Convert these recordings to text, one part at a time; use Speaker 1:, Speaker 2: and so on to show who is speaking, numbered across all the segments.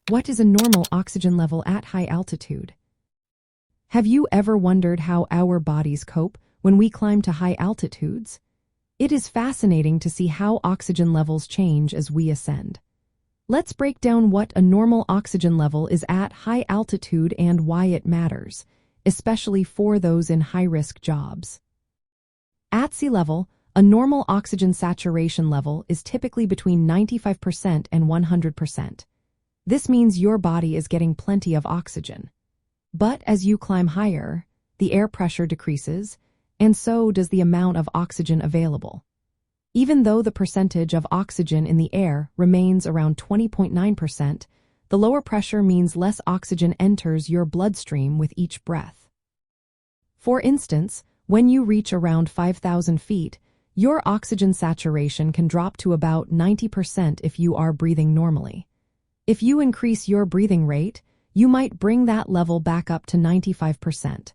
Speaker 1: What is a normal oxygen level at high altitude? Have you ever wondered how our bodies cope when we climb to high altitudes? It is fascinating to see how oxygen levels change as we ascend. Let's break down what a normal oxygen level is at high altitude and why it matters, especially for those in high-risk jobs. At sea level, a normal oxygen saturation level is typically between 95% and 100%. This means your body is getting plenty of oxygen. But as you climb higher, the air pressure decreases, and so does the amount of oxygen available. Even though the percentage of oxygen in the air remains around 20.9%, the lower pressure means less oxygen enters your bloodstream with each breath. For instance, when you reach around 5,000 feet, your oxygen saturation can drop to about 90% if you are breathing normally. If you increase your breathing rate, you might bring that level back up to 95%.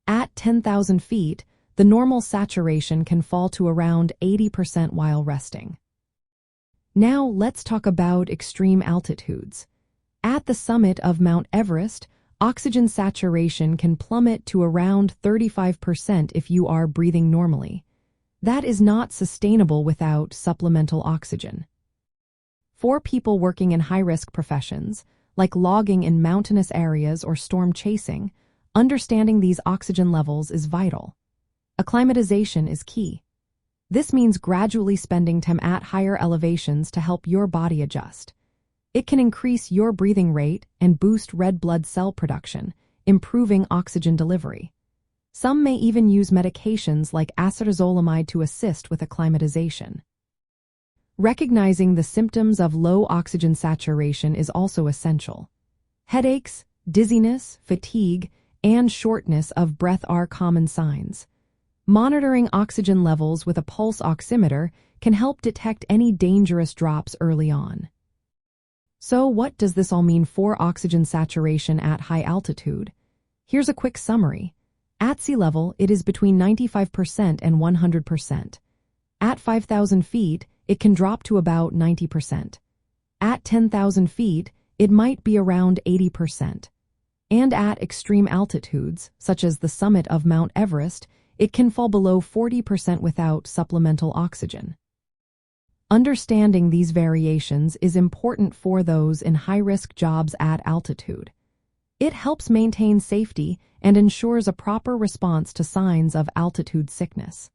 Speaker 1: At 10,000 feet, the normal saturation can fall to around 80% while resting. Now let's talk about extreme altitudes. At the summit of Mount Everest, oxygen saturation can plummet to around 35% if you are breathing normally. That is not sustainable without supplemental oxygen. For people working in high-risk professions, like logging in mountainous areas or storm chasing, understanding these oxygen levels is vital. Acclimatization is key. This means gradually spending time at higher elevations to help your body adjust. It can increase your breathing rate and boost red blood cell production, improving oxygen delivery. Some may even use medications like acetazolamide to assist with acclimatization. Recognizing the symptoms of low oxygen saturation is also essential. Headaches, dizziness, fatigue, and shortness of breath are common signs. Monitoring oxygen levels with a pulse oximeter can help detect any dangerous drops early on. So what does this all mean for oxygen saturation at high altitude? Here's a quick summary. At sea level, it is between 95% and 100%. At 5,000 feet, it can drop to about 90%. At 10,000 feet, it might be around 80%. And at extreme altitudes, such as the summit of Mount Everest, it can fall below 40% without supplemental oxygen. Understanding these variations is important for those in high-risk jobs at altitude. It helps maintain safety and ensures a proper response to signs of altitude sickness.